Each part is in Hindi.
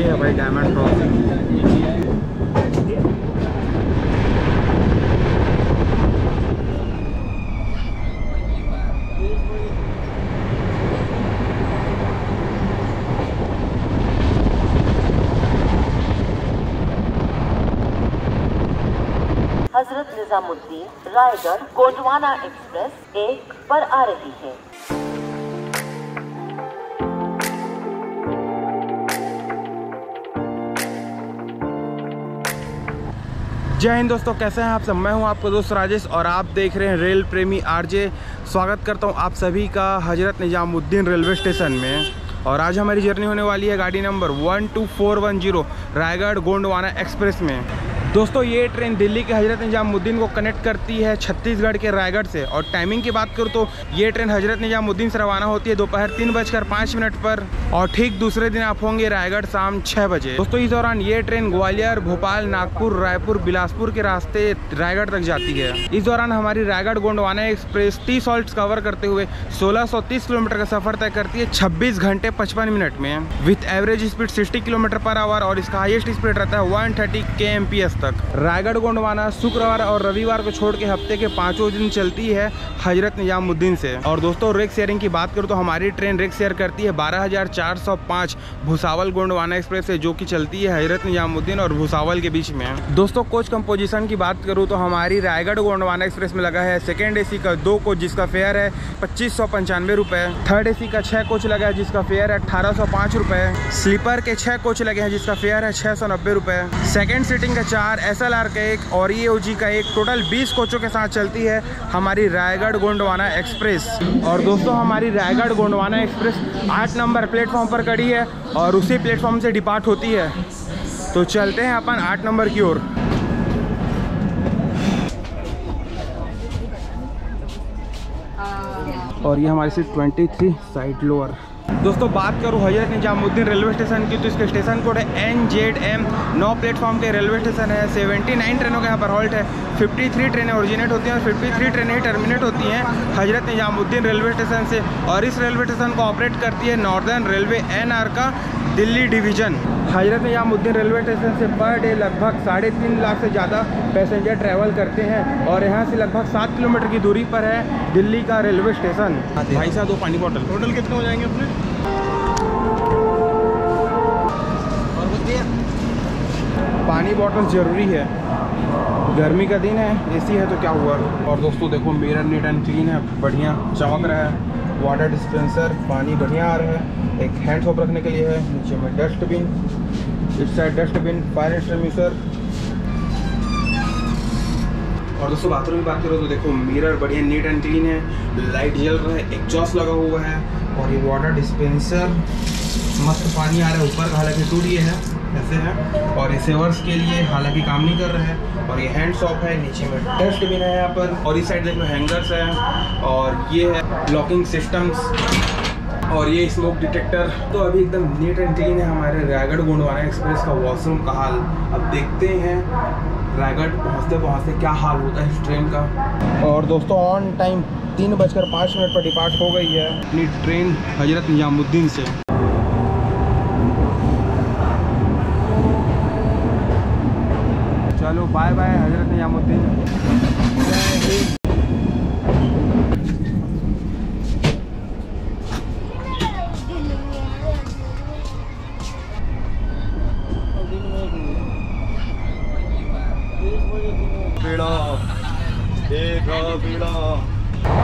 ये है भाई diamond crossing. Hazrat Nizamuddin Raigarh Gondwana express 1 पर आ रही है। जय हिंद दोस्तों, कैसे हैं आप सब। मैं हूं आपका दोस्त राजेश और आप देख रहे हैं रेल प्रेमी आरजे। स्वागत करता हूं आप सभी का हजरत निजामुद्दीन रेलवे स्टेशन में। और आज हमारी जर्नी होने वाली है गाड़ी नंबर 12410 रायगढ़ गोंडवाना एक्सप्रेस में। दोस्तों ये ट्रेन दिल्ली के हजरत निजामुद्दीन को कनेक्ट करती है छत्तीसगढ़ के रायगढ़ से। और टाइमिंग की बात करूँ तो ये ट्रेन हजरत निजामुद्दीन से रवाना होती है दोपहर 3:05 पर और ठीक दूसरे दिन आप होंगे रायगढ़ शाम 6 बजे। दोस्तों इस दौरान ये ट्रेन ग्वालियर, भोपाल, नागपुर, रायपुर, बिलासपुर के रास्ते रायगढ़ तक जाती है। इस दौरान हमारी Raigarh Gondwana express 30 halts cover करते हुए 1630 किलोमीटर का सफर तय करती है 26 घंटे 55 मिनट में, with average speed 60 kilometre per hour और इसका हाईएस्ट स्पीड रहता है 130 kmph तक। रायगढ़ गोंडवाना शुक्रवार और रविवार को छोड़ के हफ्ते के 5 दिन चलती है हजरत निजामुद्दीन से। और दोस्तों रेक शेयरिंग की बात करूँ तो हमारी ट्रेन रेक शेयर करती है 12,405 भुसावल गोंडवाना एक्सप्रेस से, जो कि चलती है हजरत निजामुद्दीन और भुसावल के बीच में। दोस्तों कोच कंपोजिशन की बात करूँ तो हमारी रायगढ़ गोंडवाना एक्सप्रेस में लगा है सेकेंड AC का 2 कोच जिसका फेयर है 2595 रुपये, थर्ड AC का 6 कोच लगा है जिसका फेयर है 1805 रुपये, स्लीपर के 6 कोच लगे हैं जिसका फेयर है 690 रुपये, सेकेंड सीटिंग का 4, SLR का 1 और EOG का 1, टोटल 20 कोचों के साथ चलती है हमारी रायगढ़ गोंडवाना एक्सप्रेस। और दोस्तों हमारी Raigarh Gondwana express 8 number platform पर खड़ी है और उसी प्लेटफॉर्म से डिपार्ट होती है। तो चलते हैं अपन 8 नंबर की ओर। और ये हमारी सीट 23 साइड लोअर। दोस्तों बात करूँ हजरत निजामुद्दीन रेलवे स्टेशन की तो इसके स्टेशन कोड है NZM। 9 प्लेटफॉर्म के रेलवे स्टेशन है, 79 ट्रेनों का यहाँ पर हॉल्ट है, 53 ट्रेनें ओरिजिनेट होती हैं और 53 ट्रेनें ही टर्मिनेट होती हैं हजरत निजामुद्दीन रेलवे स्टेशन से। और इस रेलवे स्टेशन को ऑपरेट करती है नॉर्दर्न रेलवे NR का Delhi division. Hazrat Nizamuddin railway station से पर डे लगभग 3.5 लाख से ज़्यादा पैसेंजर ट्रैवल करते हैं और यहाँ से लगभग 7 किलोमीटर की दूरी पर है दिल्ली का रेलवे स्टेशन। भाई साहब 2 पानी बॉटल टोटल कितने हो जाएंगे अपने? पानी बॉटल ज़रूरी है, गर्मी का दिन है, AC है तो क्या हुआ। और दोस्तों देखो मिरर नीट एंड क्लीन है, बढ़िया चमक रहा है। वाटर डिस्पेंसर पानी बढ़िया आ रहा है, एक हैंड सोप रखने के लिए है, नीचे में डस्टबिन, इस साइड डस्टबिन, फायर एक्सटिंग्विशर। और दोस्तों बाथरूम की बात करो तो देखो मिरर बढ़िया नीट एंड क्लीन है, लाइट जल रहा है, एग्जॉस्ट लगा हुआ है और ये वाटर डिस्पेंसर मस्त पानी आ रहा है ऊपर का, हालांकि टूट ये है ऐसे है। और ये सेवर्स के लिए हालांकि काम नहीं कर रहा है। और ये हैंड सॉप है, नीचे में डस्टबिन है यहाँ पर और इस साइड देखो हैंगर्स है और ये है लॉकिंग सिस्टम्स और ये स्मोक डिटेक्टर। तो अभी एकदम नीट एंड क्लीन है हमारे रायगढ़ गोंडवाना एक्सप्रेस का वॉशरूम का हाल। अब देखते हैं रायगढ़ पहुँचते पहुँचते क्या हाल होता है इस ट्रेन का। और दोस्तों ऑन टाइम 3:05 पर डिपार्ट हो गई है अपनी ट्रेन हजरत निजामुद्दीन से। चलो बाय बाय हजरत निजामुद्दीन।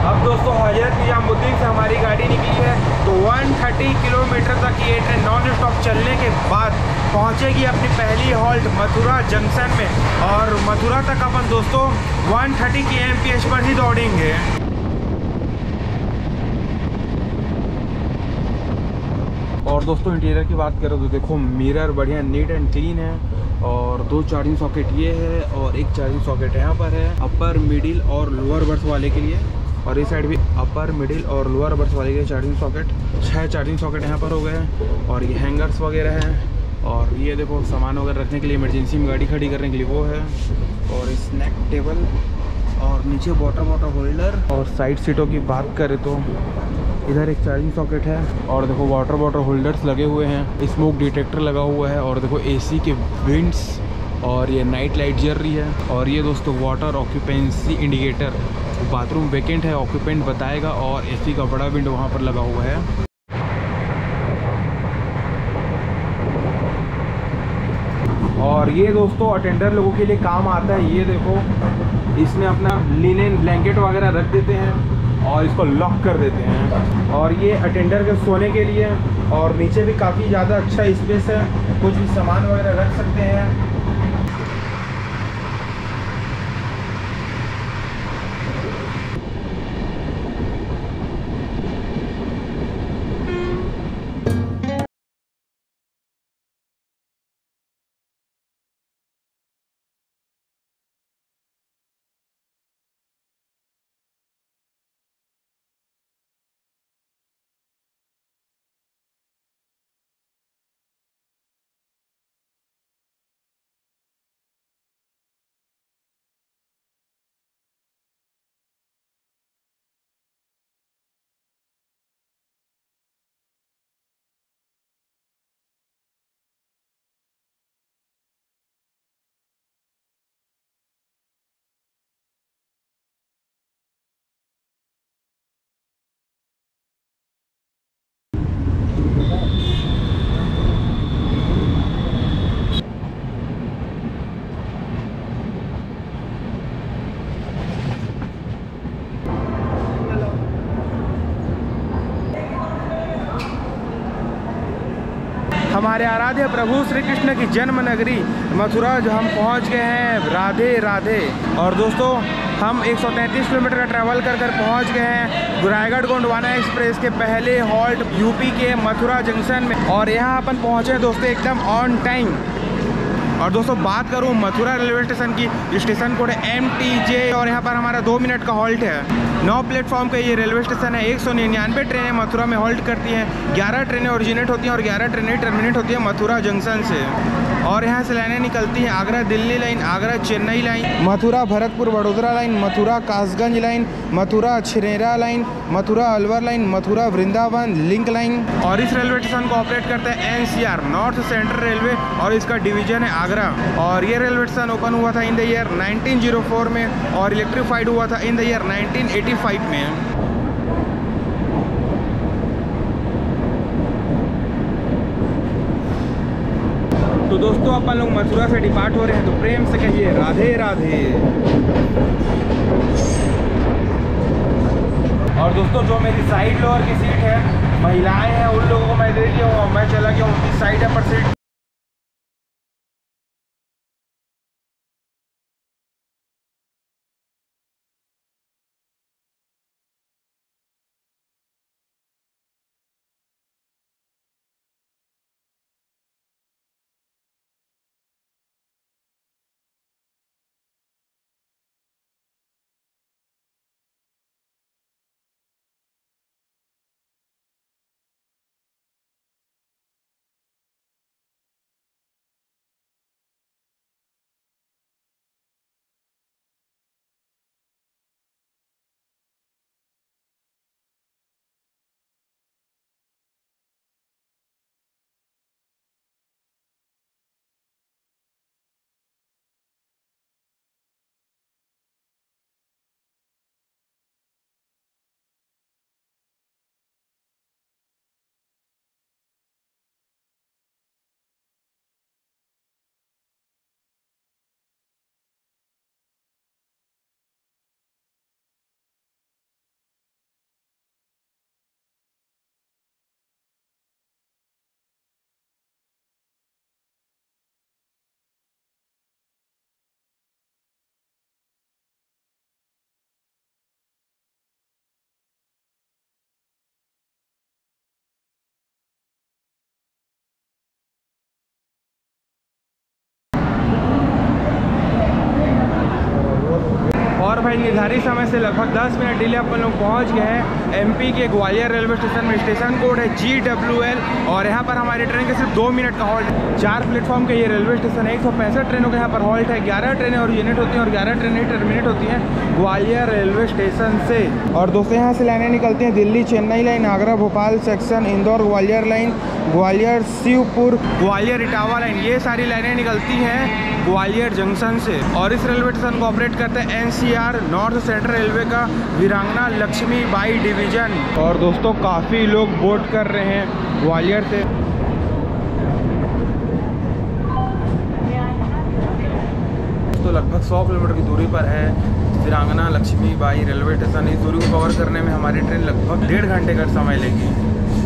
अब दोस्तों हजरत निजामुद्दीन से हमारी गाड़ी निकली है तो 130 किलोमीटर तक ये ट्रेन नॉन स्टॉप चलने के बाद पहुंचेगी अपनी पहली हॉल्ट मथुरा जंक्शन में। और मथुरा तक अपन दोस्तों 130 kmph पर ही दौड़ेंगे। और दोस्तों इंटीरियर की बात करो तो देखो मिरर बढ़िया नीट एंड क्लीन है और 2 चार्जिंग सॉकेट ये है और एक चार्जिंग सॉकेट यहाँ पर है अपर मिडिल और लोअर बर्थ वाले के लिए। और इस साइड भी अपर मिडिल और लोअर बर्थ वाले के लिए चार्जिंग सॉकेट, 6 चार्जिंग सॉकेट यहाँ पर हो गए हैं। और ये हैंगर्स वगैरह हैं और ये देखो सामान वगैरह रखने के लिए, इमरजेंसी में गाड़ी खड़ी करने के लिए वो है। और स्नैक टेबल और नीचे वाटर होल्डर। और साइड सीटों की बात करें तो इधर एक चार्जिंग सॉकेट है और देखो वाटर होल्डर्स लगे हुए हैं, स्मोक डिटेक्टर लगा हुआ है और देखो एसी के विंड्स और ये नाइट लाइट जल रही है। और ये दोस्तों water occupancy indicator, bathroom vacant है, ऑक्यूपेंट बताएगा और एसी का बड़ा विंडो वहाँ पर लगा हुआ है। और ये दोस्तों अटेंडर लोगों के लिए काम आता है। ये देखो इसमें अपना लिनेन ब्लैंकेट वगैरह रख देते हैं और इसको लॉक कर देते हैं। और ये अटेंडर के सोने के लिए, और नीचे भी काफ़ी ज़्यादा अच्छा स्पेस है, कुछ भी सामान वगैरह रख सकते हैं। हमारे आराध्य प्रभु श्री कृष्ण की जन्म नगरी मथुरा जो हम पहुंच गए हैं, राधे राधे। और दोस्तों हम 133 किलोमीटर का ट्रैवल कर पहुंच गए हैं रायगढ़ गोंडवाना एक्सप्रेस के पहले हॉल्ट यूपी के मथुरा जंक्शन में। और यहाँ अपन पहुँचे दोस्तों एकदम ऑन टाइम। और दोस्तों बात करूँ मथुरा रेलवे स्टेशन की, स्टेशन कोड है MTJ और यहाँ पर हमारा 2 मिनट का हॉल्ट है। 9 प्लेटफॉर्म का ये रेलवे स्टेशन है। 199 ट्रेनें मथुरा में हॉल्ट करती हैं, 11 ट्रेनें ओरिजिनेट होती हैं और 11 ट्रेनें टर्मिनेट होती हैं मथुरा जंक्शन से। और यहाँ से लाइनें निकलती हैं Agra Delhi line, Agra Chennai line, Mathura Bharatpur Vadodara line, Mathura Kasganj line, Mathura Chhinera line, Mathura Alwar line, Mathura Vrindavan link line. और इस रेलवे स्टेशन को ऑपरेट करता है NCR नॉर्थ सेंट्रल रेलवे और इसका डिवीजन है आगरा। और ये रेलवे स्टेशन ओपन हुआ था इन द ईयर 1904 में और इलेक्ट्रीफाइड हुआ था इन द ईयर 1985 में। तो दोस्तों अपन लोग मथुरा से डिपार्ट हो रहे हैं, तो प्रेम से कहिए राधे राधे। और दोस्तों जो मेरी साइड लोअर की सीट है, महिलाएं हैं, उन लोगों को मैं दे दिया हूँ, मैं चला गया हूँ साइड अपर सीट। भाई निर्धारित समय से लगभग 10 मिनट डिले अपन लोग पहुँच गए हैं एमपी के ग्वालियर रेलवे स्टेशन में। स्टेशन कोड है GWL और यहाँ पर हमारी ट्रेन के सिर्फ 2 मिनट का हॉल्ट। 4 प्लेटफॉर्म के ये रेलवे स्टेशन है। 165 ट्रेनों के यहाँ पर हॉल्ट है। 11 ट्रेनें ओरिजिनेट होती हैं और 11 ट्रेनें टर्मिनेट होती हैं ग्वालियर रेलवे स्टेशन से। और दोस्तों यहाँ से लाइनें निकलती हैं Delhi Chennai line, Agra Bhopal section, Indore Gwalior line, Gwalior Shivpur, Gwalior Etawah line. ये सारी लाइनें निकलती हैं ग्वालियर जंक्शन से। और इस रेलवे स्टेशन को ऑपरेट करते हैं NCR नॉर्थ सेंट्रल रेलवे का वीरांगना लक्ष्मीबाई डिवीजन। और दोस्तों काफ़ी लोग बोट कर रहे हैं ग्वालियर से। तो लगभग 100 किलोमीटर की दूरी पर है वीरांगना लक्ष्मीबाई रेलवे स्टेशन। इस दूरी को कवर करने में हमारी ट्रेन लगभग 1.5 घंटे का समय लेगी।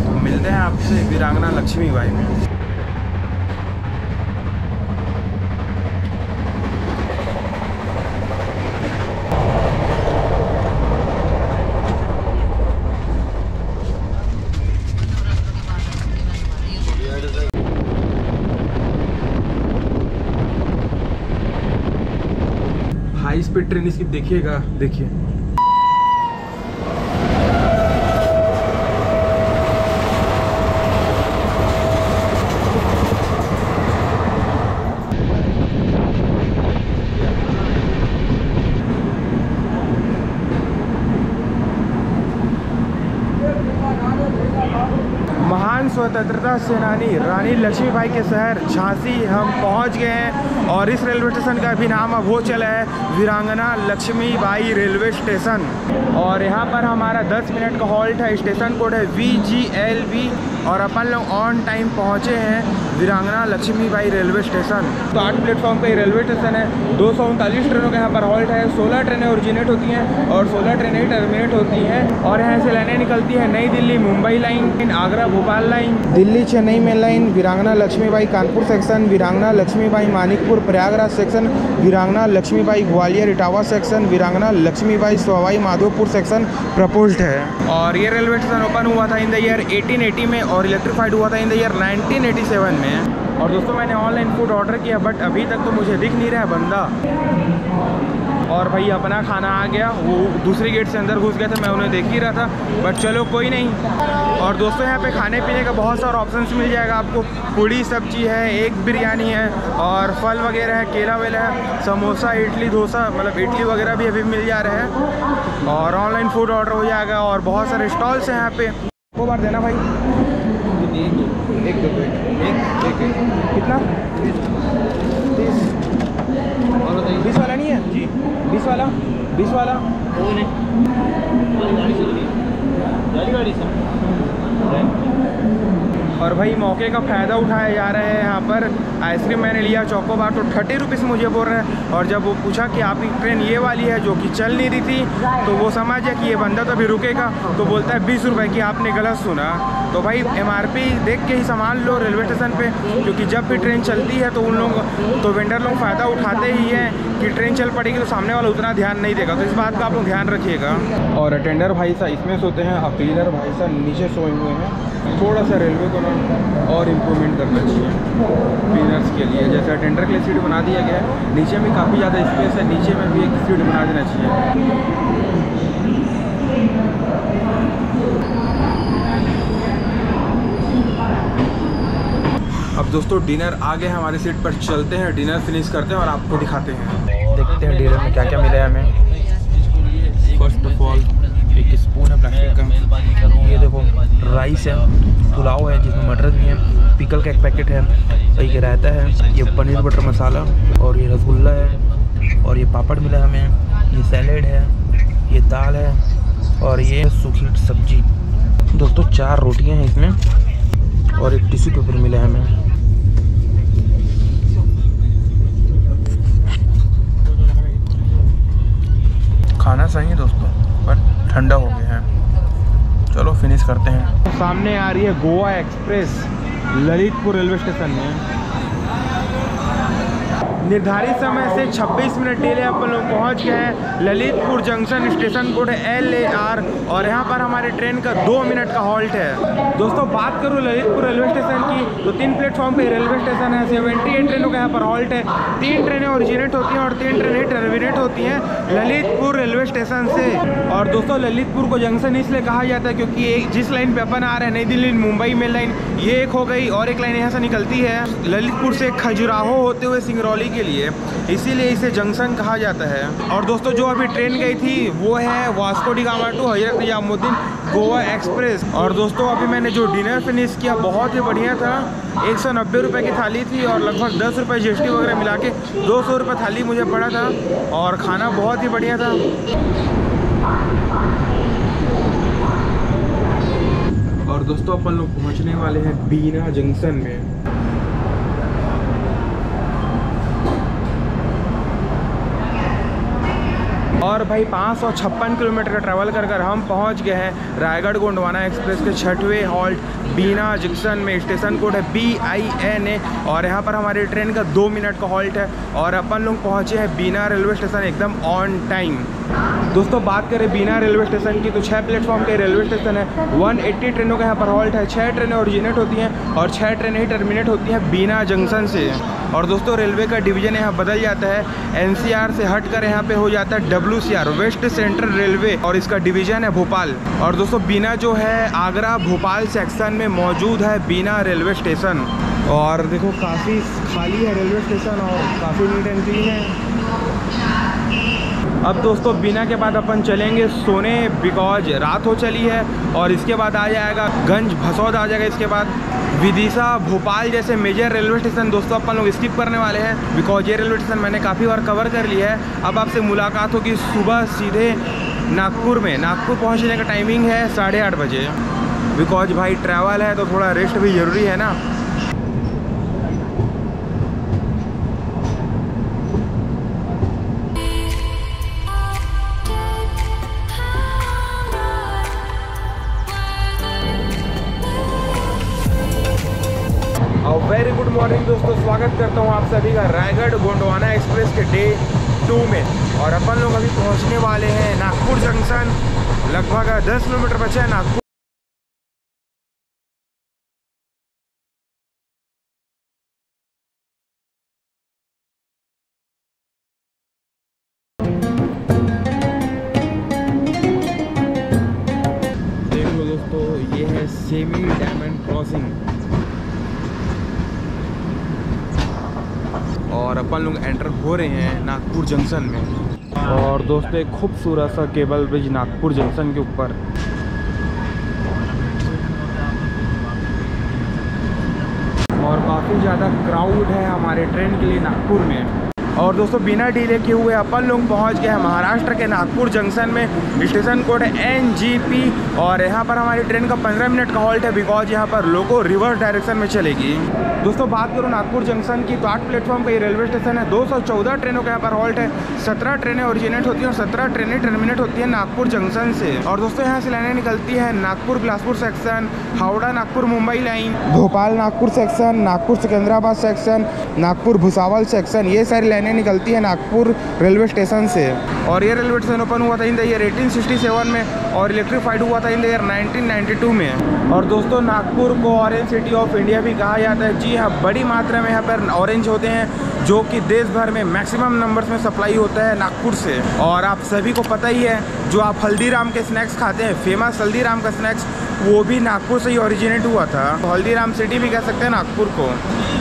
तो मिलते हैं आपसे वीरांगना लक्ष्मीबाई में। हाई स्पीड ट्रेन इसकी देखिएगा, देखिए। महान स्वतंत्रता सेनानी रानी लक्ष्मीबाई के शहर झांसी हम पहुंच गए हैं और इस रेलवे स्टेशन का भी नाम अब हो चला है वीरांगना लक्ष्मीबाई रेलवे स्टेशन। और यहाँ पर हमारा 10 मिनट का हॉल्ट है। स्टेशन कोड है VGLV और अपन लोग ऑन टाइम पहुँचे हैं वीरांगना लक्ष्मीबाई रेलवे स्टेशन। तो 8 प्लेटफॉर्म पे रेलवे स्टेशन है। 239 ट्रेनों का यहाँ पर हॉल्ट है। 16 ट्रेनें ओरिजिनेट होती हैं और 16 ट्रेनें टर्मिनेट होती हैं। और यहाँ से लाइनें निकलती है नई Delhi Mumbai line, Agra Bhopal line, Delhi Chennai main line, वीरांगना लक्ष्मीबाई कानपुर सेक्शन, वीरांगना लक्ष्मीबाई मानिकपुर प्रयागराज सेक्शन, वीरांगना लक्ष्मीबाई ग्वालियर इटावा सेक्शन, वीरांगना लक्ष्मीबाई सवाई माधोपुर सेक्शन प्रपोज्ड है। और ये रेलवे स्टेशन ओपन हुआ था इन द ईयर 1880 में और इलेक्ट्रीफाइड हुआ था इन द ईयर 1987 में। और दोस्तों मैंने ऑनलाइन फूड ऑर्डर किया बट अभी तक तो मुझे दिख नहीं रहा है बंदा। और भाई अपना खाना आ गया। वो दूसरी गेट से अंदर घुस गए थे, मैं उन्हें देख ही रहा था बट चलो कोई नहीं। और दोस्तों यहाँ पे खाने पीने का बहुत सारा ऑप्शंस मिल जाएगा आपको। पूड़ी सब्जी है, एक बिरयानी है और फल वगैरह है, केला वेला है, समोसा, इडली, डोसा, मतलब इडली वगैरह भी अभी मिल जा रहे हैं। और ऑनलाइन फूड ऑर्डर हो जाएगा और बहुत सारे स्टॉल्स हैं यहाँ पे। दो बार देना भाई। एक कितना? 20 वाला नहीं है जी? 20 वाला 20 वाला और भाई मौके का फ़ायदा उठाया जा रहा है यहाँ पर। आइसक्रीम मैंने लिया चोकोबार तो 30 रुपीज़ मुझे बोल रहे हैं। और जब वो पूछा कि आपकी ट्रेन ये वाली है जो कि चल नहीं रही थी तो वो समझ गया कि ये बंदा तो अभी रुकेगा, तो बोलता है 20 रुपये की। आपने गलत सुना। तो भाई MRP देख के ही सामान लो रेलवे स्टेशन पे, क्योंकि जब भी ट्रेन चलती है तो उन लोग तो वेंडर लोग फ़ायदा उठाते ही हैं कि ट्रेन चल पड़ेगी तो सामने वाला उतना ध्यान नहीं देगा। तो इस बात का आप लोग ध्यान रखिएगा। और अटेंडर भाई साहब इसमें सोते हैं और क्लीनर भाई साहब नीचे सोए हुए हैं। थोड़ा सा रेलवे को ना और इम्प्रूवमेंट करना चाहिए क्लीनर्स के लिए। जैसे अटेंडर के लिए सीट बना दिया गया है, नीचे में काफ़ी ज़्यादा स्पेस है, नीचे में भी एक सीट बना देना चाहिए। अब दोस्तों डिनर आ गया है हमारी सीट पर। चलते हैं डिनर फिनिश करते हैं और आपको दिखाते हैं। देखते हैं डिनर में क्या क्या मिला है हमें। फर्स्ट ऑफ ऑल एक स्पून है प्लास्टिक का, ये देखो राइस है, पुलाव है जिसमें मटर भी है, पिकल का एक पैकेट है, एक रायता है, ये पनीर बटर मसाला और ये रसगुल्ला है और ये पापड़ मिला हमें, ये सैलेड है, ये दाल है और ये सूखी सब्जी। दोस्तों 4 रोटियां हैं इसमें और एक टिश्यू पेपर मिला है हमें। खाना सही है दोस्तों पर ठंडा हो गया है। चलो फिनिश करते हैं। सामने आ रही है Goa express Lalitpur railway station में। निर्धारित समय से 26 मिनट डिले अपन लोग पहुँच गए हैं ललितपुर जंक्शन। स्टेशन कोड है LAR और यहाँ पर हमारे ट्रेन का 2 मिनट का हॉल्ट है। दोस्तों बात करूँ ललितपुर रेलवे स्टेशन की तो 3 प्लेटफॉर्म पे रेलवे स्टेशन है। 78 ट्रेनों का यहाँ पर हॉल्ट है। 3 ट्रेनें ओरिजिनेट होती हैं और 3 ट्रेनें टर्मिनेट होती हैं ललितपुर रेलवे स्टेशन से। और दोस्तों ललितपुर को जंक्शन इसलिए कहा जाता है क्योंकि जिस लाइन पे अपन आ रहे हैं नई दिल्ली मुंबई मेल लाइन, ये एक हो गई और एक लाइन यहाँ से निकलती है ललितपुर से खजुराहो होते हुए सिंगरौली के लिए, इसीलिए इसे जंक्शन कहा जाता है। और दोस्तों जो अभी ट्रेन गई थी वो है Vasco D gamma two Hazrat Nizamuddin Goa express. और दोस्तों अभी मैंने जो डिनर फिनिश किया बहुत ही बढ़िया था। 190 रुपये की थाली थी और लगभग 10 रुपये GST वगैरह मिला के 200 रुपये थाली मुझे पड़ा था और खाना बहुत ही बढ़िया था। और दोस्तों अपन लोग पहुंचने वाले हैं बीना जंक्शन में। और भाई 556 किलोमीटर का ट्रैवल कर हम पहुंच गए हैं रायगढ़ गोंडवाना एक्सप्रेस के 6वें हॉल्ट बीना जंक्शन में। स्टेशन कोड है BINA और यहाँ पर हमारी ट्रेन का 2 मिनट का हॉल्ट है और अपन लोग पहुँचे हैं बीना रेलवे स्टेशन एकदम ऑन टाइम। दोस्तों बात करें बीना रेलवे स्टेशन की तो 6 प्लेटफॉर्म के रेलवे स्टेशन है। 180 ट्रेनों का यहाँ पर हॉल्ट है। 6 ट्रेनें ओरिजिनेट होती हैं और 6 ट्रेनें ही टर्मिनेट होती हैं बीना जंक्शन से। और दोस्तों रेलवे का डिवीज़न यहाँ बदल जाता है। NCR से हट कर यहाँ पे हो जाता है WCR वेस्ट सेंट्रल रेलवे और इसका डिवीज़न है भोपाल। और दोस्तों बीना जो है आगरा भोपाल सेक्शन में मौजूद है बीना रेलवे स्टेशन। और देखो काफ़ी खाली है रेलवे स्टेशन और काफ़ी नीट एंड क्लीन है। अब दोस्तों बीना के बाद अपन चलेंगे सोने बिकॉज रात हो चली है और इसके बाद आ जाएगा गंज भसौद आ जाएगा। इसके बाद विदिशा भोपाल जैसे मेजर रेलवे स्टेशन दोस्तों अपन लोग स्किप करने वाले हैं बिकॉज ये रेलवे स्टेशन मैंने काफ़ी बार कवर कर लिया है। अब आपसे मुलाकात होगी सुबह सीधे नागपुर में। नागपुर पहुंचने का टाइमिंग है 8:30 बजे बिकॉज भाई ट्रैवल है तो थोड़ा रेस्ट भी ज़रूरी है ना। वेरी गुड मॉर्निंग दोस्तों, स्वागत करता हूँ आप सभी का रायगढ़ गोंडवाना एक्सप्रेस के डे 2 में। और अपन लोग अभी पहुँचने वाले हैं नागपुर जंक्शन। लगभग 10 किलोमीटर बचा है नागपुर। देख लो दोस्तों ये है सेमी डायमंड क्रॉसिंग और अपन लोग एंटर हो रहे हैं नागपुर जंक्शन में। और दोस्तों एक खूबसूरत सा केबल ब्रिज नागपुर जंक्शन के ऊपर। और काफ़ी ज़्यादा क्राउड है हमारे ट्रेन के लिए नागपुर में। और दोस्तों बिना डिले किए हुए अपन लोग पहुंच गए हैं महाराष्ट्र के नागपुर जंक्शन में। स्टेशन कोड है NGP और यहाँ पर हमारी ट्रेन का 15 मिनट का हॉल्ट है बिकॉज यहाँ पर लोको रिवर्स डायरेक्शन में चलेगी। दोस्तों बात करूँ नागपुर जंक्शन की तो 8 प्लेटफॉर्म का ये रेलवे स्टेशन है। 214 ट्रेनों का यहाँ पर हॉल्ट है। 17 ट्रेनें ओरिजिनेट होती हैं और 17 ट्रेनें टर्मिनेट होती हैं नागपुर जंक्शन से। और दोस्तों यहाँ से लाइनें निकलती है Nagpur Bilaspur section, Howrah Nagpur Mumbai line, Bhopal Nagpur section, Nagpur Secunderabad section, Nagpur Bhusawal section, ये सारी लाइनें निकलती है नागपुर रेलवे स्टेशन से। और ये रेलवे स्टेशन ओपन हुआ था इन द ईयर 1867 में और इलेक्ट्रीफाइड हुआ था इन द ईयर 1992 में। और दोस्तों नागपुर को ऑरेंज सिटी ऑफ इंडिया भी कहा जाता है। जी हाँ, बड़ी मात्रा में यहाँ पर ऑरेंज होते हैं जो कि देश भर में मैक्सिमम नंबर्स में सप्लाई होता है नागपुर से। और आप सभी को पता ही है जो आप हल्दीराम के स्नैक्स खाते हैं, फेमस हल्दीराम का स्नैक्स, वो भी नागपुर से ही ओरिजिनेट हुआ था। हल्दीराम सिटी भी कह सकते हैं नागपुर को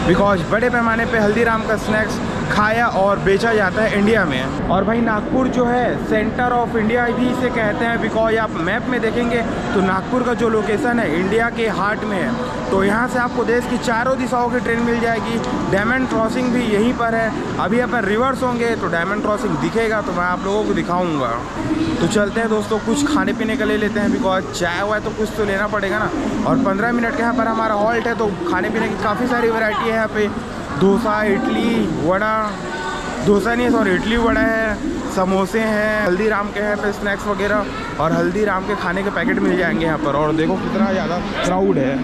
बिकॉज बड़े पैमाने पे हल्दीराम का स्नैक्स खाया और बेचा जाता है इंडिया में। और भाई नागपुर जो है सेंटर ऑफ इंडिया भी इसे कहते हैं बिकॉज आप मैप में देखेंगे तो नागपुर का जो लोकेशन है इंडिया के हार्ट में है। तो यहाँ से आपको देश की चारों दिशाओं की ट्रेन मिल जाएगी। डायमंड क्रॉसिंग भी यहीं पर है। अभी अपन रिवर्स होंगे तो डायमंड क्रॉसिंग दिखेगा तो मैं आप लोगों को दिखाऊंगा। तो चलते हैं दोस्तों, कुछ खाने पीने का ले लेते हैं बिकॉज चाय वाय तो कुछ तो लेना पड़ेगा ना। और 15 मिनट के यहाँ पर हमारा हॉल्ट है तो खाने पीने की काफ़ी सारी वैरायटी है यहाँ पे। डोसा, इडली, वड़ा, डोसा नहीं सॉरी इडली वड़ा है, समोसे हैं, हल्दीराम के हैं पे स्नैक्स वगैरह और हल्दीराम के खाने के पैकेट मिल जाएंगे यहाँ पर। और देखो कितना ज़्यादा क्राउड है,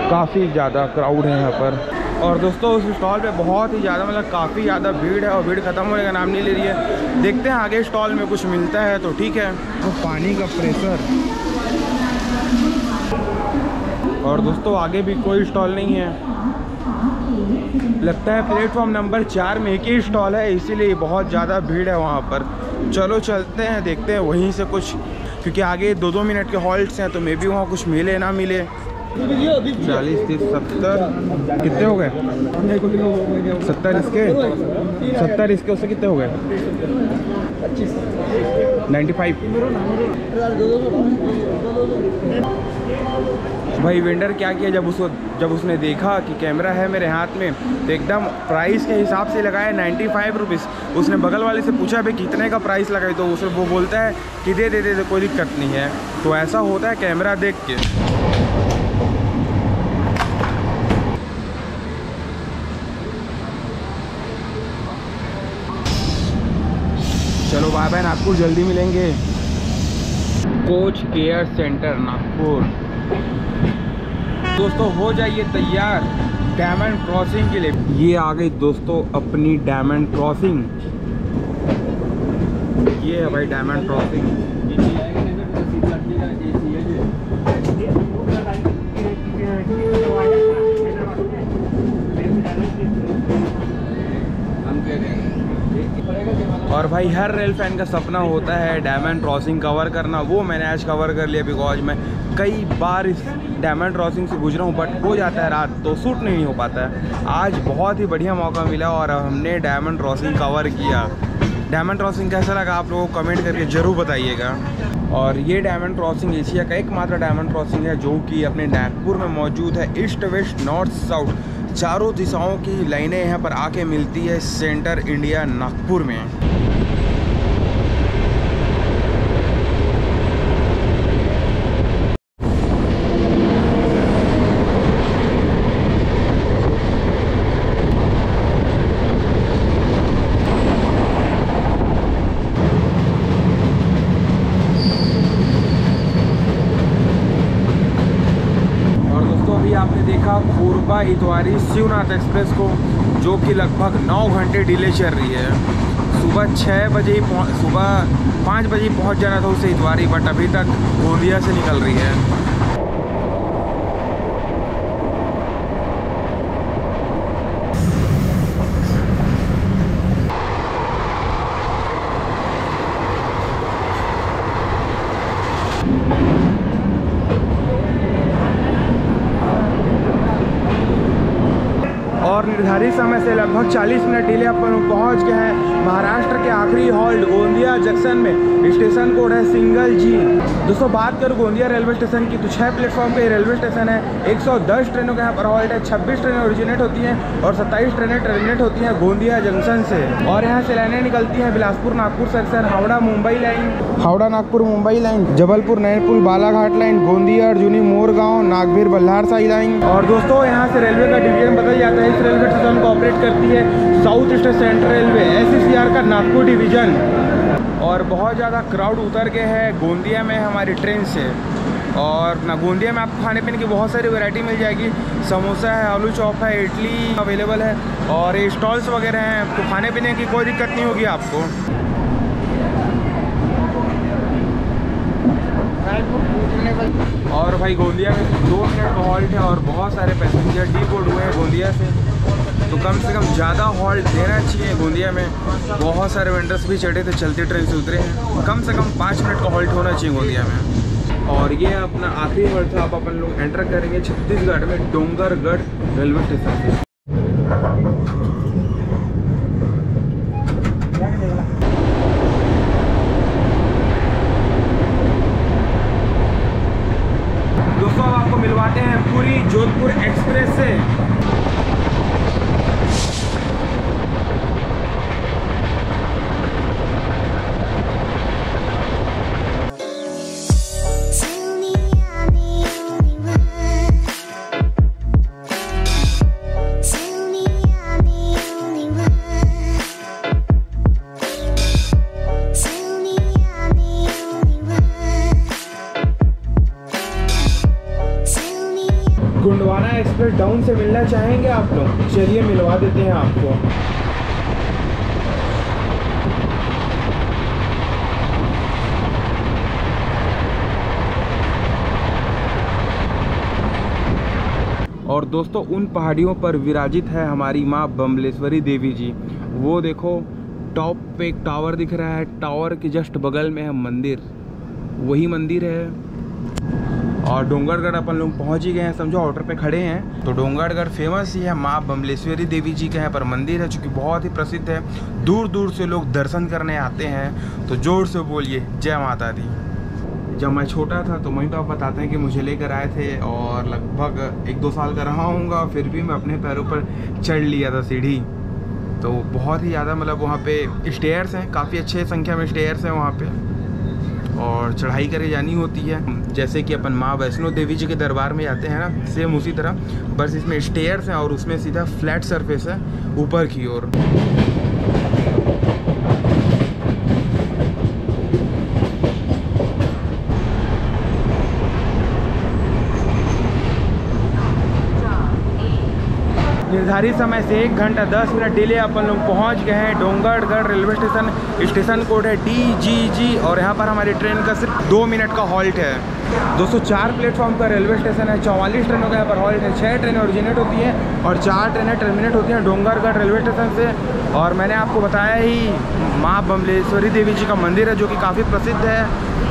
काफ़ी ज़्यादा क्राउड है यहाँ पर। और दोस्तों उस स्टॉल पे बहुत ही ज़्यादा मतलब काफ़ी ज़्यादा भीड़ है और भीड़ ख़त्म होने का नाम नहीं ले रही है। देखते हैं आगे स्टॉल में कुछ मिलता है तो ठीक है। तो पानी का प्रेशर, और दोस्तों आगे भी कोई स्टॉल नहीं है। लगता है प्लेटफॉर्म नंबर 4 में एक ही स्टॉल है, इसीलिए बहुत ज़्यादा भीड़ है वहाँ पर। चलो चलते हैं, देखते हैं वहीं से कुछ, क्योंकि आगे 2-2 मिनट के हॉल्ट्स हैं तो मे बी वहाँ कुछ मिले ना मिले। 40, 30, 70 कितने हो गए? 70 इसके, 70 इसके, उससे कितने हो गए? 95। भाई वेंडर क्या किया, जब उसने देखा कि कैमरा है मेरे हाथ में तो एकदम प्राइस के हिसाब से लगाया 95 रुपीज़। उसने बगल वाले से पूछा भाई कितने का प्राइस लगाई, तो उसे वो बोलता है कि दे कोई दिक्कत नहीं है। तो ऐसा होता है कैमरा देख के। चलो बाय बाय, नागपुर जल्दी मिलेंगे। Coach care centre Nagpur. दोस्तों हो जाइए तैयार डायमंड क्रॉसिंग के लिए। ये आ गई दोस्तों अपनी डायमंड क्रॉसिंग। ये है भाई डायमंड क्रॉसिंग। और भाई हर रेल फैन का सपना होता है डायमंड क्रॉसिंग कवर करना। वो मैंने आज कवर कर लिया, बिकॉज मैं कई बार इस डायमंड क्रॉसिंग से गुजरा हूँ, बट हो जाता है रात तो शूट नहीं हो पाता है। आज बहुत ही बढ़िया मौका मिला और हमने डायमंड क्रॉसिंग कवर किया। डायमंड क्रॉसिंग कैसा लगा आप लोगों को कमेंट करके ज़रूर बताइएगा। और ये डायमंड क्रॉसिंग एशिया का एकमात्र डायमंड क्रॉसिंग है जो कि अपने नागपुर में मौजूद है। ईस्ट वेस्ट नॉर्थ साउथ चारों दिशाओं की लाइनें यहाँ पर आके मिलती है सेंटर इंडिया नागपुर में। आपने देखा कोरबा इतवारी शिवनाथ एक्सप्रेस को, जो कि लगभग 9 घंटे डिले चल रही है। सुबह 5 बजे ही पहुंच जाना था उसे इतवारी, बट अभी तक गोंदिया से निकल रही है। और निर्धारित समय से लगभग 40 मिनट डिले अपन पहुंच गए हैं महाराष्ट्र के आखिरी हॉल्ट गोंदिया जंक्शन में। स्टेशन कोड है सिंगल जी। दोस्तों बात करूँ गोंदिया रेलवे स्टेशन की तो 6 प्लेटफॉर्म पे रेलवे स्टेशन है। 110 ट्रेनों का यहाँ पर हॉल्ट है। 26 ट्रेनें ओरिजिनेट होती हैं और 27 ट्रेनें टर्मिनेट होती हैं गोंदिया जंक्शन से। और यहाँ से लाइनें निकलती हैं Bilaspur Nagpur section, Howrah Mumbai line, Howrah Nagpur Mumbai line, Jabalpur Nainpur Balaghat line, Gondia Arjuni Morgaon Nagbhir Balharshah line. और दोस्तों यहाँ से रेलवे का डिवीजन बदल जाता है। इस रेलवे स्टेशन को ऑपरेट करती है south east central railway SECR का नागपुर डिवीजन। और बहुत ज़्यादा क्राउड उतर गए हैं गोंदिया में हमारी ट्रेन से। और ना गोंदिया में आपको खाने पीने की बहुत सारी वैरायटी मिल जाएगी। समोसा है, आलू चॉप है, इडली अवेलेबल है और ये स्टॉल्स वगैरह हैं, तो खाने पीने की कोई दिक्कत नहीं होगी आपको। और भाई गोंदिया में 2 मिनट का हॉल्ट है और बहुत सारे पैसेंजर डिपोर्ट हुए हैं गोंदिया से, तो कम से कम ज़्यादा हॉल्ट देना चाहिए गोंदिया में। बहुत सारे वेंडर्स भी चढ़े थे, चलती ट्रेन से उतरे हैं। कम से कम 5 मिनट का हॉल्ट होना चाहिए गोंदिया में। और ये अपना आखिरी हॉल्ट था। अब अपन लोग एंटर करेंगे छत्तीसगढ़ में डोंगरगढ़ रेलवे स्टेशन से। दोस्तों अब आपको मिलवाते हैं पुरी जोधपुर एक्सप्रेस से। गोंडवाना एक्सप्रेस डाउन से मिलना चाहेंगे आप लोग? चलिए मिलवा देते हैं आपको। और दोस्तों उन पहाड़ियों पर विराजित है हमारी माँ बमलेश्वरी देवी जी। वो देखो टॉप पे एक टावर दिख रहा है, टावर के जस्ट बगल में है मंदिर, वही मंदिर है। और डोंगरगढ़ अपन लोग पहुंच ही गए हैं, समझो ऑर्डर पे खड़े हैं। तो डोंगरगढ़ फेमस ही है, माँ बमलेश्वरी देवी जी का यहाँ पर मंदिर है जो कि बहुत ही प्रसिद्ध है। दूर दूर से लोग दर्शन करने आते हैं। तो जोर से बोलिए जय माता दी। जब मैं छोटा था तो मम्मी पापा बताते हैं कि मुझे लेकर आए थे और लगभग 1-2 साल का रहा हूँगा, फिर भी मैं अपने पैरों पर चढ़ लिया था सीढ़ी। तो बहुत ही ज़्यादा मतलब वहाँ पे स्टेयर्स हैं, काफ़ी अच्छे संख्या में स्टेयर्स हैं वहाँ पे, और चढ़ाई करके जानी होती है। जैसे कि अपन माँ वैष्णो देवी जी के दरबार में जाते हैं ना, सेम उसी तरह, बस इसमें स्टेयर्स हैं और उसमें सीधा फ्लैट सरफेस है ऊपर की ओर। निर्धारित समय से 1 घंटा 10 मिनट डिले अपन लोग पहुंच गए हैं Dongargarh railway station. Station code है DGG और यहाँ पर हमारी ट्रेन का सिर्फ 2 मिनट का हॉल्ट है। दोस्तों 4 प्लेटफॉर्म का रेलवे स्टेशन है, 44 ट्रेनों का यहाँ पर हॉल्ट है। 6 ट्रेनें ओरिजिनेट होती हैं और 4 ट्रेनें टर्मिनेट होती हैं डोंगरगढ़ रेलवे स्टेशन से। और मैंने आपको बताया ही माँ बमलेश्वरी देवी जी का मंदिर है जो कि काफ़ी प्रसिद्ध है।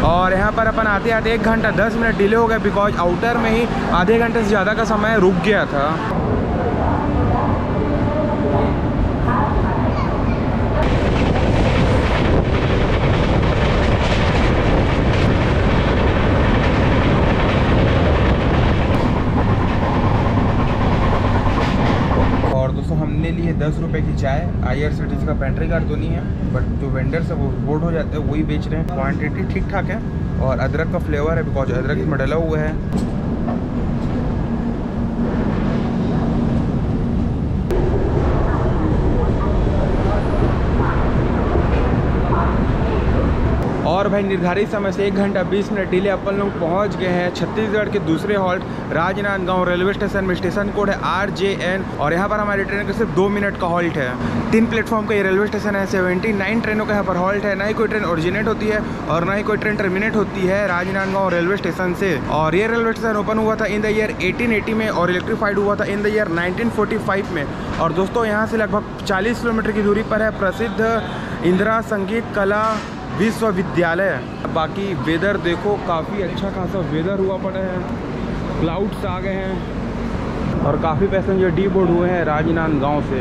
और यहाँ पर अपन आते आते 1 घंटा 10 मिनट डिले हो गया, बिकॉज आउटर में ही आधे घंटे से ज़्यादा का समय रुक गया था। हमने लिए 10 रुपये की चाय। IRCTC का पेंट्री कार्ड तो नहीं है, बट जो वेंडर्स है वो बोर्ड हो जाते हैं, वही बेच रहे हैं। क्वांटिटी ठीक ठाक है और अदरक का फ्लेवर है, बिकॉज अदरक इसमें डला हुआ है। और भाई निर्धारित समय से 1 घंटा 20 मिनट डिले अपन लोग पहुंच गए हैं छत्तीसगढ़ के दूसरे हॉल्ट राजनांदगांव रेलवे स्टेशन में। स्टेशन कोड है RJN और यहाँ पर हमारी ट्रेन का सिर्फ 2 मिनट का हॉल्ट है। 3 प्लेटफॉर्म का ये रेलवे स्टेशन है। 79 ट्रेनों का यहाँ पर हॉल्ट है। ना ही कोई ट्रेन ओरिजिनेट होती है और ना ही कोई ट्रेन टर्मिनेट होती है राजनांदगांव रेलवे स्टेशन से। और ये रेलवे स्टेशन ओपन हुआ था इन द ईयर 1880 में और इलेक्ट्रीफाइड हुआ था इन द ईयर 1945 में। और दोस्तों यहाँ से लगभग 40 किलोमीटर की दूरी पर है प्रसिद्ध इंदिरा संगीत कला विश्वविद्यालय। बाकी वेदर देखो, काफ़ी अच्छा खासा वेदर हुआ पड़ा है, क्लाउड्स आ गए हैं और काफ़ी पैसेंजर डी बोर्ड हुए हैं राजनांदगांव से।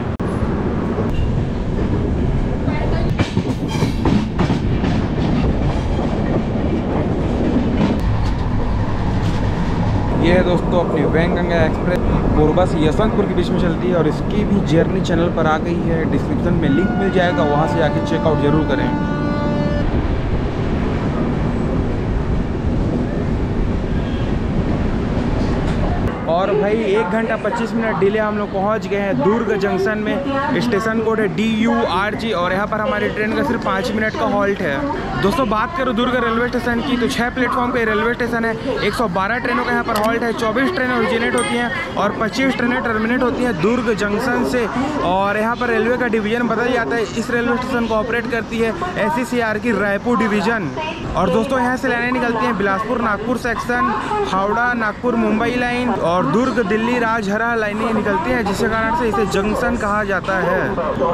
ये है दोस्तों अपनी वैनगंगा एक्सप्रेस, कोरबा से यशवंतपुर के बीच में चलती है और इसकी भी जर्नी चैनल पर आ गई है। डिस्क्रिप्शन में लिंक मिल जाएगा, वहाँ से आके चेकआउट जरूर करें। और भाई 1 घंटा 25 मिनट डिले हम लोग पहुंच गए हैं दुर्ग जंक्शन में। स्टेशन कोड है DURG और यहाँ पर हमारी ट्रेन का सिर्फ 5 मिनट का हॉल्ट है। दोस्तों बात करो दुर्ग रेलवे स्टेशन की तो 6 प्लेटफॉर्म पे रेलवे स्टेशन है। 112 ट्रेनों का यहाँ पर हॉल्ट है। 24 ट्रेनें ओरिजिनेट होती हैं और 25 ट्रेनें टर्मिनेट होती हैं दुर्ग जंक्शन से। और यहाँ पर रेलवे का डिवीजन बदल जाता है। इस रेलवे स्टेशन को ऑपरेट करती है SECR की रायपुर डिवीजन। और दोस्तों यहाँ से लाइनें निकलती हैं बिलासपुर नागपुर सेक्शन, हावड़ा नागपुर मुंबई लाइन और दुर्ग दिल्ली राजहरा लाइनें निकलती हैं, जिसके कारण से इसे जंक्शन कहा जाता है।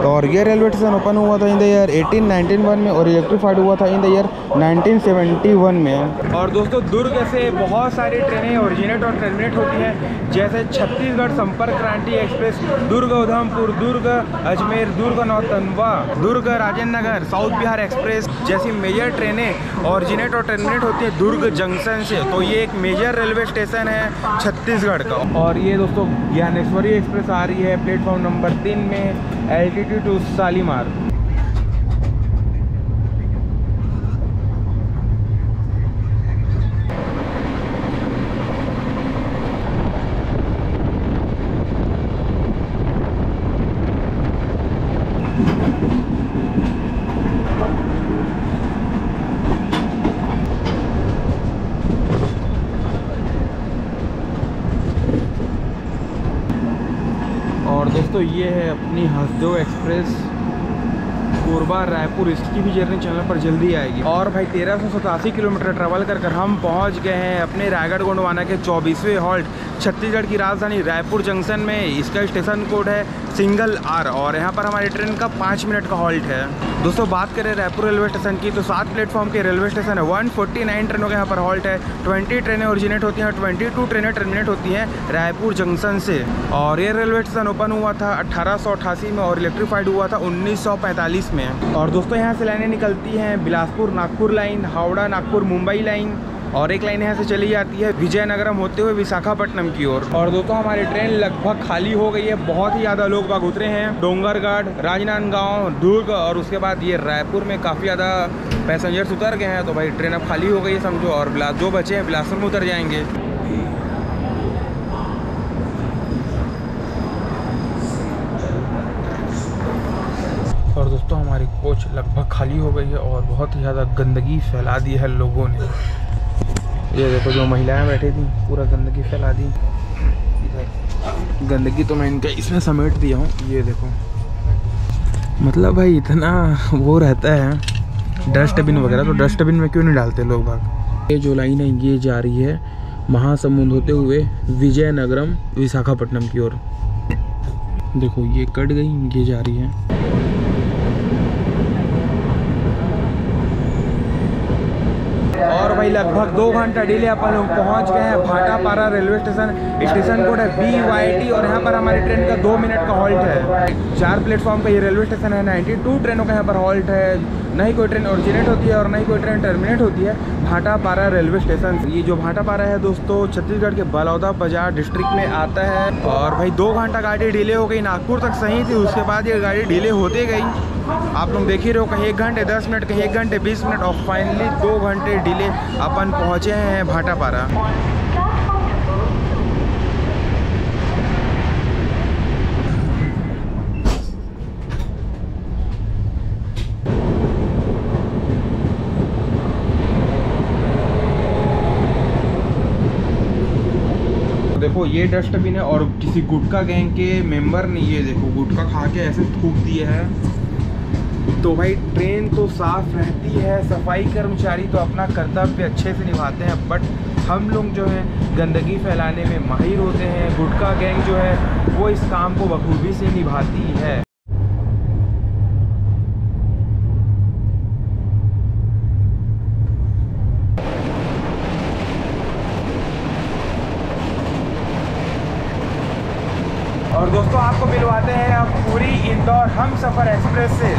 और ये रेलवे स्टेशन ओपन हुआ था इन द ईयर 1891 में और इलेक्ट्रीफाइड हुआ था इन द ईयर 1971 में। और दोस्तों दुर्ग से बहुत सारी ट्रेनें ओरिजिनेट और टर्मिनेट होती हैं, जैसे छत्तीसगढ़ संपर्क क्रांति एक्सप्रेस, दुर्ग उधमपुर, दुर्ग अजमेर, दुर्ग नौतनवा, दुर्ग राजेंद्र नगर, साउथ बिहार एक्सप्रेस जैसी मेजर ट्रेनें ओरिजिनेट और टर्मिनेट होती है दुर्ग जंक्शन से। तो ये एक मेजर रेलवे स्टेशन है छत्तीसगढ़ का। और ये दोस्तों ज्ञानेश्वरी एक्सप्रेस आ रही है प्लेटफॉर्म नंबर 3 में LTT टू शालीमार। दोस्तों ये है अपनी हसदेव एक्सप्रेस कोरबा रायपुर, इसकी भी जर्नी चैनल पर जल्दी आएगी। और भाई 1387 किलोमीटर ट्रैवल कर हम पहुंच गए हैं अपने रायगढ़ गोंडवाना के 24वें हॉल्ट छत्तीसगढ़ की राजधानी रायपुर जंक्शन में। इसका स्टेशन कोड है सिंगल R और यहाँ पर हमारी ट्रेन का 5 मिनट का हॉल्ट है। दोस्तों बात करें रायपुर रेलवे स्टेशन की तो 7 प्लेटफॉर्म के रेलवे स्टेशन है। 149 ट्रेनों के यहाँ पर हॉल्ट है। 20 ट्रेनें ओरिजिनेट होती हैं, 22 ट्रेनें टर्मिनेट होती हैं रायपुर जंक्शन से। और ये रेलवे स्टेशन ओपन हुआ था 1888 में और इलेक्ट्रीफाइड हुआ था 1945 में। और दोस्तों यहाँ से लाइनें निकलती हैं बिलासपुर नागपुर लाइन, हावड़ा नागपुर मुंबई लाइन, और एक लाइन यहाँ से चली जाती है विजयनगरम होते हुए विशाखापट्टनम की ओर। और दोस्तों हमारी ट्रेन लगभग खाली हो गई है। बहुत ही ज़्यादा लोग बाग उतरे हैं। डोंगरगढ़, राजनांदगांव, दुर्ग और उसके बाद ये रायपुर में काफ़ी ज़्यादा पैसेंजर्स उतर गए हैं। तो भाई ट्रेन अब खाली हो गई है समझो, और जो बचे हैं बिलासपुर में उतर जाएंगे। और दोस्तों हमारी कोच लगभग खाली हो गई है और बहुत ही ज़्यादा गंदगी फैला दी है लोगों ने। ये देखो जो महिलाएं बैठी थी पूरा गंदगी फैला दी। गंदगी तो मैं इनका इसमें समेट दिया हूँ। ये देखो मतलब भाई इतना वो रहता है डस्टबिन वगैरह, तो डस्टबिन में क्यों नहीं डालते लोग बाग। ये जो लाइन है ये जा रही है महासमुंद होते हुए विजयनगरम विशाखापट्टनम की ओर। देखो ये कट गई, ये जा रही है। और भाई लगभग 2 घंटा डिले अपन लोग पहुंच गए हैं Bhatapara railway station. Station code है BYT और यहाँ पर हमारी ट्रेन का 2 मिनट का हॉल्ट है। 4 प्लेटफॉर्म का ये रेलवे स्टेशन है। 92 ट्रेनों का यहाँ पर हॉल्ट है। नहीं कोई ट्रेन ओरिजिनेट होती है और नहीं कोई ट्रेन टर्मिनेट होती है भाटापारा रेलवे स्टेशन। ये जो भाटापारा है दोस्तों छत्तीसगढ़ के बलौदाबाजार डिस्ट्रिक्ट में आता है। और भाई 2 घंटा गाड़ी डिले हो गई। नागपुर तक सही थी, उसके बाद ये गाड़ी डिले होते गई। आप लोग देख ही रहे हो, कहीं 1 घंटे 10 मिनट, कहीं 1 घंटे 20 मिनट और फाइनली 2 घंटे डिले अपन पहुँचे हैं भाटापारा। देखो ये डस्टबिन है और किसी गुटखा गैंग के मेंबर ने ये देखो गुटखा खा के ऐसे थूक दिए है। तो भाई ट्रेन तो साफ रहती है, सफाई कर्मचारी तो अपना कर्तव्य अच्छे से निभाते हैं, बट हम लोग जो है गंदगी फैलाने में माहिर होते हैं। गुटखा गैंग जो है वो इस काम को बखूबी से निभाती है। और दोस्तों आपको मिलवाते हैं अब पूरी इंदौर हमसफर एक्सप्रेस से।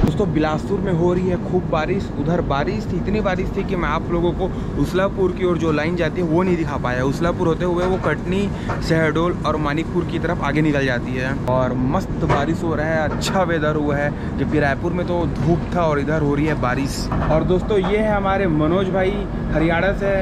दोस्तों बिलासपुर में हो रही है खूब बारिश। उधर बारिश थी, इतनी बारिश थी कि मैं आप लोगों को उसलापुर की ओर जो लाइन जाती है वो नहीं दिखा पाया। उसलापुर होते हुए वो कटनी, शहडोल और मानिकपुर की तरफ आगे निकल जाती है। और मस्त बारिश हो रहा है, अच्छा वेदर हुआ है, जबकि रायपुर में तो धूप था और इधर हो रही है बारिश। और दोस्तों ये है हमारे मनोज भाई, हरियाणा से।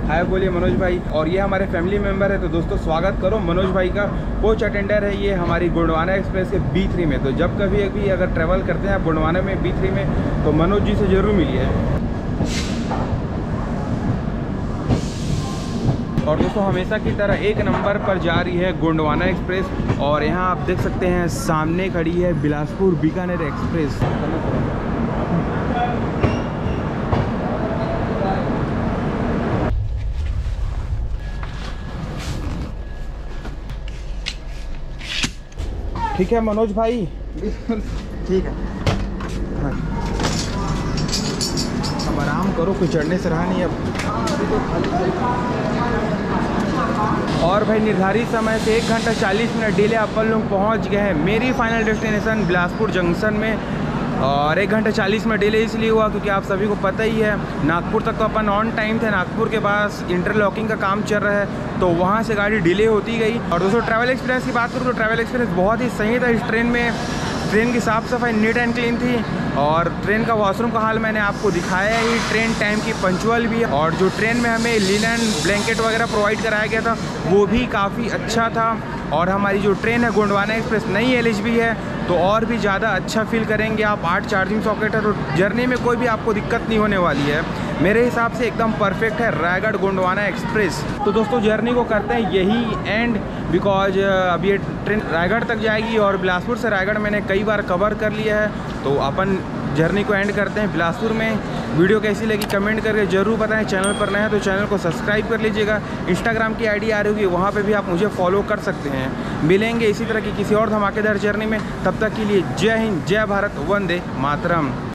हाय बोलिए मनोज भाई। और ये हमारे फैमिली मेम्बर है, तो दोस्तों स्वागत करो मनोज भाई का। कोच अटेंडर है ये हमारी गोंडवाना एक्सप्रेस के B3 में। तो जब कभी भी अगर ट्रैवल करते हैं आप गोंडवाना में B3 में तो मनोज जी से ज़रूर मिलिए। और दोस्तों हमेशा की तरह 1 नंबर पर जा रही है गोंडवाना एक्सप्रेस। और यहाँ आप देख सकते हैं सामने खड़ी है बिलासपुर बीकानेर एक्सप्रेस। ठीक है मनोज भाई, ठीक है। हाँ। अब आराम करो, कुछ चढ़ने से रहा नहीं अब। और भाई निर्धारित समय से 1 घंटा 40 मिनट डिले अपन लोग पहुंच गए हैं मेरी फाइनल डेस्टिनेशन बिलासपुर जंक्शन में। और 1 घंटा 40 मिनट डिले इसलिए हुआ क्योंकि आप सभी को पता ही है नागपुर तक तो अपन ऑन टाइम थे। नागपुर के पास इंटरलॉकिंग का काम चल रहा है तो वहाँ से गाड़ी डिले होती गई। और दोस्तों ट्रैवल एक्सपीरियंस की बात करूँ तो ट्रैवल एक्सपीरियंस बहुत ही सही था। इस ट्रेन में ट्रेन की साफ़ सफाई नीट एंड क्लीन थी। और ट्रेन का वॉशरूम का हाल मैंने आपको दिखाया ही। ट्रेन टाइम की पंचुअल भी है और जो ट्रेन में हमें लिनन ब्लैंकेट वगैरह प्रोवाइड कराया गया था वो भी काफ़ी अच्छा था। और हमारी जो ट्रेन है गोंडवाना एक्सप्रेस नई LHB है तो और भी ज़्यादा अच्छा फील करेंगे आप। 8 चार्जिंग सॉकेट है तो जर्नी में कोई भी आपको दिक्कत नहीं होने वाली है। मेरे हिसाब से एकदम परफेक्ट है रायगढ़ गोंडवाना एक्सप्रेस। तो दोस्तों जर्नी को करते हैं यही एंड, बिकॉज अब ये ट्रेन रायगढ़ तक जाएगी और बिलासपुर से रायगढ़ मैंने कई बार कवर कर लिया है। तो अपन जर्नी को एंड करते हैं बिलासपुर में। वीडियो कैसी लगी कमेंट करके ज़रूर बताएं। चैनल पर नए हैं तो चैनल को सब्सक्राइब कर लीजिएगा। इंस्टाग्राम की ID आ रही होगी, वहाँ पे भी आप मुझे फॉलो कर सकते हैं। मिलेंगे इसी तरह की किसी और धमाकेदार जर्नी में, तब तक के लिए जय हिंद, जय भारत, वंदे मातरम।